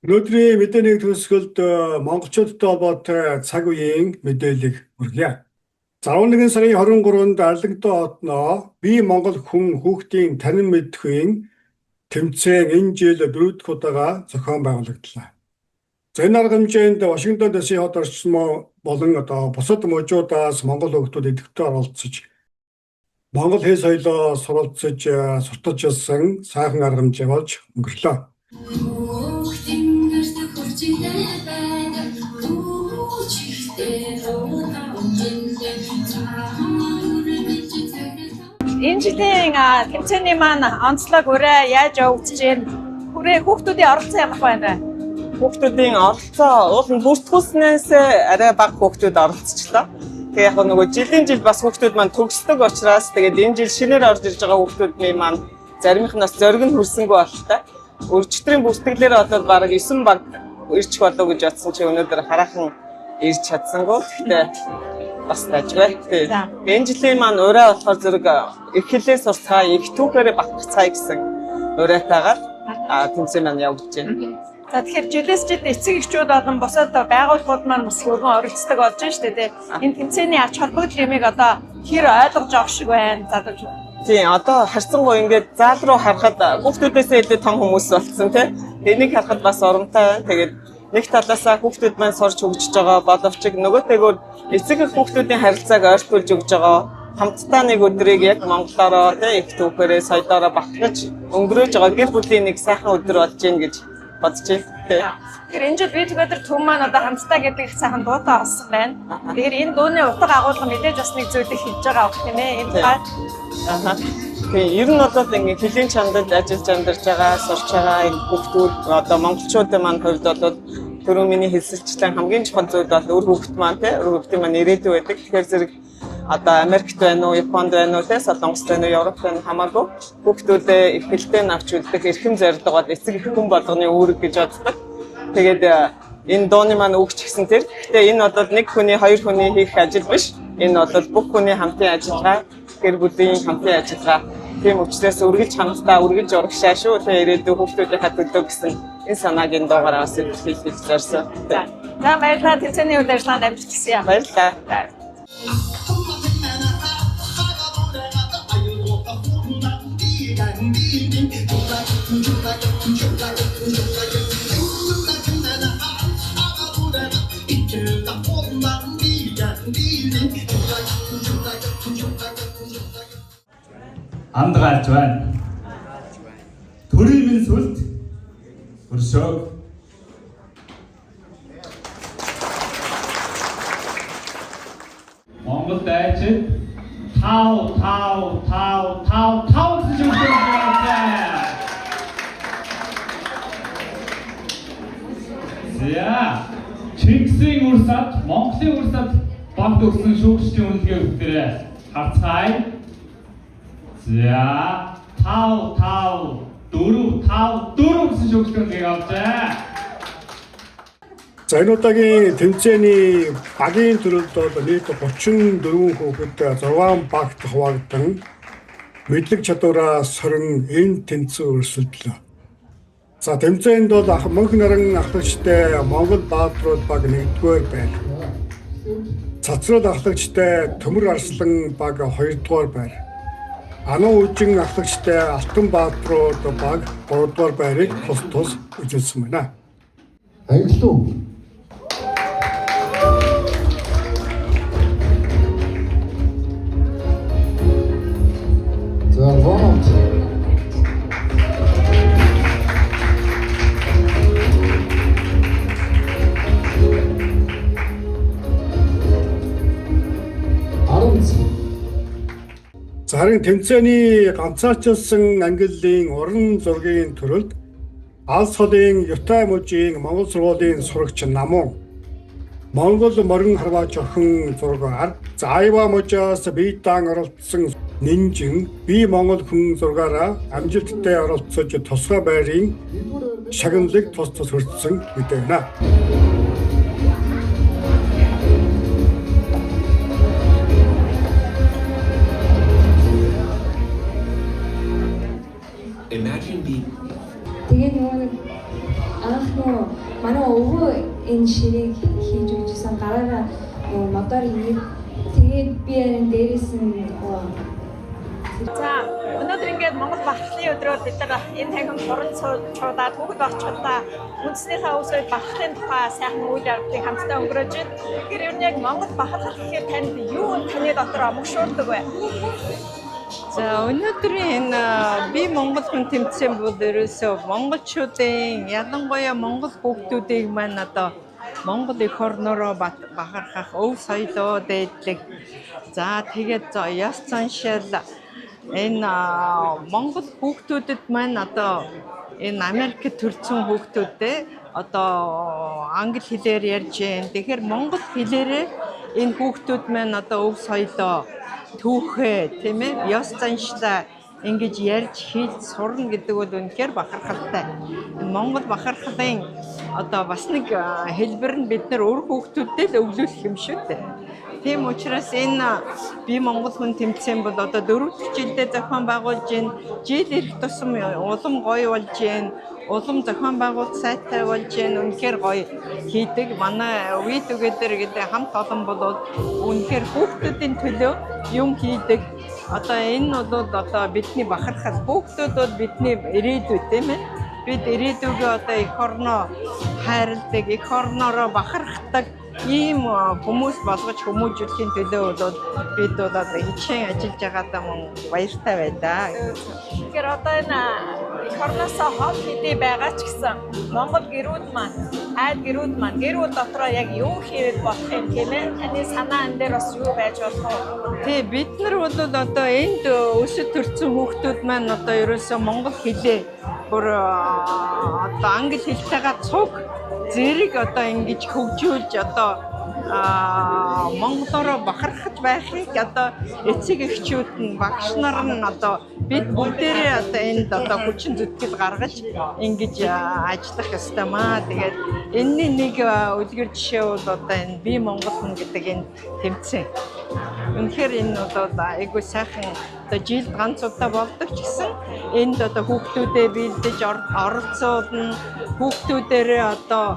Өнөөдрийн мэдээний төгсгөлд монголчуудтай холбоотой цаг үеийн мэдээлэл хүргье. 11 сарын 23-нд Арлагдаа хотноо бие Монгол хүн хүүхдийн танин мэдхийн тэмцээн энэ жил 4 дахь удаага зохион байгуулагдлаа. За энэ арга хэмжээнд Вашингтон дэсийн хот орчмоо болон бусад мужуудаас монгол хүүхдүүд идэвхтэй оролцож монгол хэл соёлоо суралцж сурталж ирсэн сайхан арга хэмжээ болж өнгөрлөө. Энэ жилийн тэмцээний маань онцлог өрөө яаж явагдаж байна? Хүүхдүүдийн оролцоо ямар байна? Хүүхдүүдийн оролцоо уулын бүртгүүлснээс арай бага хүүхдүүд оролцчихлоо. Тэгээ яг нөгөө жил бас хүүхдүүд маань төгсдөг учраас тэгээд энэ жил шинээр орж ирж байгаа хүүхдүүдийн маань заримынхнаас зориг нь хүрсэнгүй болтой. Өрчтрийн бүртгэлээр одоо бараг 9 баг ирчих болов гэж бодсон чи өнөөдөр хараахан ирж чадсангүй. Гэхдээ бас тажгүй. Энэ жилийн маань ураа болохоор зэрэг их хэлээ сурцгаа, их түүхээрээ багтцгаая гэсэн ураатаагаар тэмцээн маань явагдаж байна. За тэгэхээр жилээс жил эцэг эхчүүд болон бусад байгууллагууд маань бас хөргөн оролцдог болж байна шүү дээ. Энэ тэмцээний ач холбогдол юмыг одоо хэр ойлгож авах шиг байна. Залууч. Тийм одоо харьцангуй ингээд заал руу харахад хүүхдүүдээсээ илүү том хүмүүс болсон тийм. Энийг харахад бас оромтой байна. Тэгээд нэг талаасаа хүүхдүүд маань сурч хөгжиж байгаа боловч нөгөөтэйгөр эцэг эх хүүхдүүдийн харилцааг ойртуулж өгж байгаа хамтдаа нэг өдрийг яг монголоороо тийм их түүхээрээ соёлоороо багтгаж өнгөрөөж байгаа гэр бүлийн нэг сайхан өдөр болж гин гэж бодож байна. Тэгэхээр энэ жил бид өдөр төв маань одоо хамтдаа гэдэг их сайхан дуутай болсон байна. Тэгэхээр энэ дууны утга агуулга мэдээж бас нэг зүйлийг хэлж байгаа гэх юм ээ. Энэ тухай. Тэгээ ер нь одоо ингэ хөлийн чандад ажиллаж амьдарч байгаа, сурч байгаа энэ хүүхдүүд одоо монголчуудын маань хувьд бол түрүү миний хэлсэлчлэн хамгийн чухал зүйл бол өр хүүхд маань тийм өр хүүхдийн маань ирээдүй байдаг. Тэгэхээр зэрэг одоо Америкт байна уу, Японд байна уу, Солонгост байна уу, Европт байна хамаагүй хүүхдүүдээ их хэлтэй навч үлдэх эрхэм зорилго бол эцэг эх хүн болгоны үүрэг гэж боддог. Тэгээд энэ дууны маань өгч гисэн тэр. Гэхдээ энэ бол нэг хүний, хоёр хүний хийх ажил биш. Энэ бол бүх хүний хамтын ажиллагаа, гэр бүлийн хамтын ажиллагаа. Тийм учраас үргэлж хамтдаа үргэлж урагшаа шүү. Тэгээ ирээдүйн хүүхдүүдийн төлөө гэсэн энэ санааг энэ дуугаараа бас илэрхийлж зорьсон. За баярлалаа. Тэмцээний үйл ажиллагаанд амжилт хүсье. Баярлалаа. Амдгарч байна. Төрийн минь сүлд өршөөг. Монгол дайчид тав гэж хэлсэн. За Чингисийн урсад, Монголын урсад багт өгсөн шүүгчдийн үнэлгээ өгдөрөө харцгаая. За 4 гэсэн шүүгчдийн авчаа. За энэ удаагийн тэмцээний багийн төрөлд бол нийт 34 хүүхэд 6 багт хуваагдсан мэдлэг чадвараа сорин энэ тэмцээн өрсөлдлөө. За тэмцээнд бол мөнх наран ахлагчтай Монгол баатрууд баг 1-р байна. Цацрал ахлагчтай Төмөр Арслан баг 2-р байна. Ануу үжин ахлагчтай Алтан баатрууд баг 3-р байрыг тус эзэлсэн байна. Баярлалаа. За ваут. Харин тэмцээний ганцаарчилсан ангиллын уран зургийн төрөлд Алс холын Ютай мужийн Монгол сургуулийн сурагч Намун Монгол морин харваач охин зургаар Заава мужаас биетан оролцсон Нинжин би Монгол хүн зургаараа амжилттай оролцож тусгай байрын шагналыг тус хүртсэн мэдээ. Тэгээд нөгөө анх нөө энэ ширээг хийж өгчсэн гараараа модоор хийгээд тэгээд би харин дээрээс нь За өнөөдөр ингээд Монгол бахархлын өдрөөр бид нар энэ танхим хуран цуудаад хүүхэд багчуудаа үндэснийхээ үсрээд бахархлын тухай сайхан үйл явдлыг хамтдаа өнгөрөөж байна. Тэгэхээр ер нь яг Монгол бахархал гэхээр танд юу таны дотор амгшуулдаг вэ? За өнөөдрийн энэ би Монгол хүн тэмцээн бол ерөөсөө монголчуудын ялангуяа монгол хүүхдүүдийг маань одоо Монгол эх орнороо бахархах өв соёлоо дээдлэх. За тэгээд яс заншил энэ монгол хүүхдүүдэд маань одоо энэ Америкт төрсэн хүүхдүүдээ одоо англи хэлээр ярьж байна. Тэгэхээр монгол хэлээрээ энэ хүүхдүүд маань одоо өв соёлоо түүхээ тийм ээ ёс заншлаа ингэж ярьж хийж сурна гэдэг бол үнэхээр бахархалтай. Монгол бахархлын одоо бас нэг хэлбэр нь бид нар өөр хүүхдүүдэд л өвлүүлэх юм шүү дээ. Тийм учраас энэ би Монгол хүн тэмцээн бол одоо 4 жилдээ зохион байгуулж байна. Жил ирэх тусам улам гоё болж байна. Улам зохион байгуулалт сайтай болж байна. Үнэхээр гоё хийдэг. Манай We Together гэдэг хамт олон бол үнэхээр хүүхдүүдийн төлөө юм хийдэг. Одоо энэ бол одоо бидний бахархал. Хүүхдүүд бол бидний ирээдүй тийм ээ. Бид ирээдүйгээ одоо эх орноо хайрладаг, эх орноороо бахархдаг ийм хүмүүс болгож хүмүүжүүлэхийн төлөө бол бид бол одоо хичээн ажиллаж байгаадаа мөн баяртай байна. Тэгэхээр одоо энэ эх орноосоо хол хэдий байгаа ч гэсэн Монгол гэрүүд маань, айд гэрүүд маань гэр бүл дотроо яг юу хийвэл болох юм тийм ээ? Таны санаа энэ дээр бас юу байж болох вэ? Тий, бид нар бол одоо энд өсөж төрсэн хүүхдүүд маань одоо ерөөсөө монгол хэлээ бүр одоо англи хэлтэйгээ цуг зэрэг одоо ингэж хөгжүүлж одоо монголоор бахархаж байхыг одоо эцэг эхчүүд нь багш нар нь одоо бид бүгдээрээ одоо энд одоо хүчин зүтгэл гаргаж ингэж ажиллах ёстой маа. Тэгээд энэний нэг үлгэр жишээ бол одоо энэ би Монгол хүн гэдэг энэ тэмцээн. Үнэхээр энэ одоо айгүй сайхан одоо жилд ганц удаа болдог ч гэсэн энд одоо хүүхдүүдээ бэлдэж оролцуулна. Хүүхдүүдээрээ одоо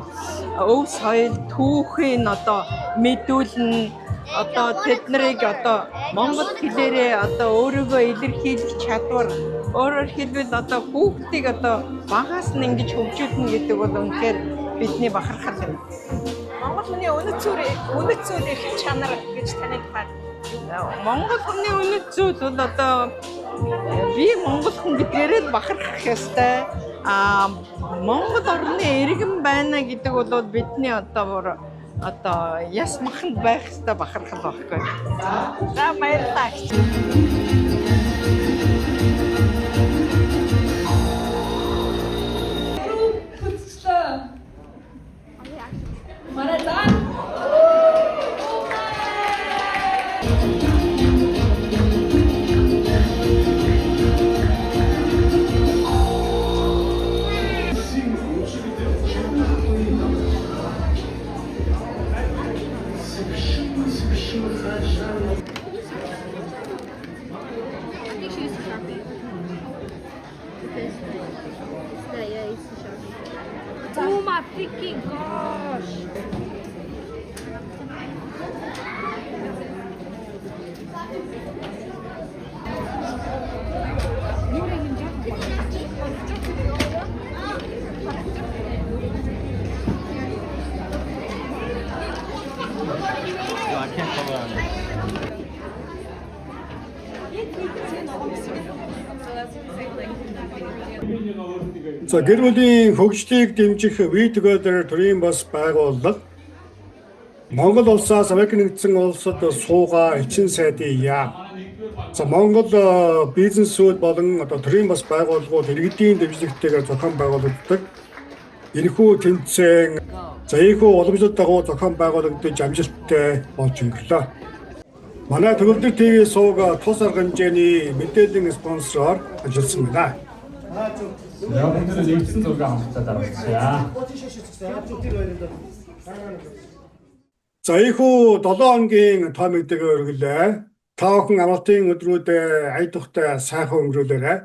өв соёл түүхийг одоо мэдүүлнэ. Одоо тэд нарыг одоо монгол хэлээрээ одоо өөрийгөө илэрхийлэх чадвар, өөрөөр хэлбэл одоо хүүхдийг одоо багаас нь ингэж хөгжүүлнэ гэдэг бол үнэхээр бидний бахархал юм. Монгол хүний үнэт зүйл их чанар гэж таныг бат. Монгол хүний үнэт зүйл бол одоо би монгол хүн гэдгээрээ бахархах ёстой. Монгол орны иргэн байна гэдэг бол бидний одоо яс маханд байх ёстой бахархал байхгүй. За баярлалаа. Маратон Oh my freaking gosh! За гэр бүлийн хөгжлийг дэмжих We Together төрийн бас байгууллага Монгол улсаас Америк нэгдсэн улсад суугаа элчин сайдын яам. За Монгол бизнесүүд болон одоо төрийн бас байгууллагууд иргэдийн дэмжлэгтэйгээр зохион байгуулагддаг. Энэхүү тэмцээн заяахуу уламжлалт дагуу зохион байгуулагдаж амжилттай болж өнгөрлөө. Манай Төгөлдөр ТV сууг тус арга хэмжээний мэдээллийн спонсороор ажилласан байна. Явандаа нэгдсэн зураг хамтдаа дараалцгаая. За ийхүү 7 хоногийн тоо мэдээгээ өргөлөө. Та бүхэн амралтын өдрүүдэд ая тухтай сайхан өнгөрүүлээрэй.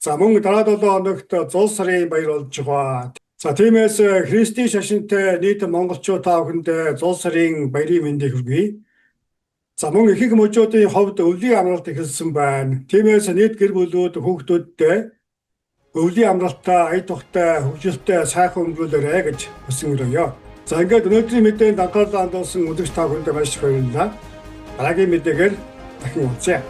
За мөн дараа 7 хоногт зул сарын баяр болж байгаа. За тиймээс Христийн шашинтай нийт монголчууд та бүхэндээ зул сарын баярын мэндийг хүргэе. За мөн ихэнх мужуудын хувьд өвлийн амралт эхэлсэн байна. Тиймээс нийт гэр бүлүүд хүүхдүүдтэй өвлийн амралтаа ая тухтай, хөгжилтэй сайхан өнгөрүүлээрэй гэж хүсэн өрөөё. За ингээд өнөөдрийн мэдээнд анхаарлаа хандуулсан үзэгч та бүхэнд маш их баярлалаа. Дараагийн мэдээгээр дахин уулзъя.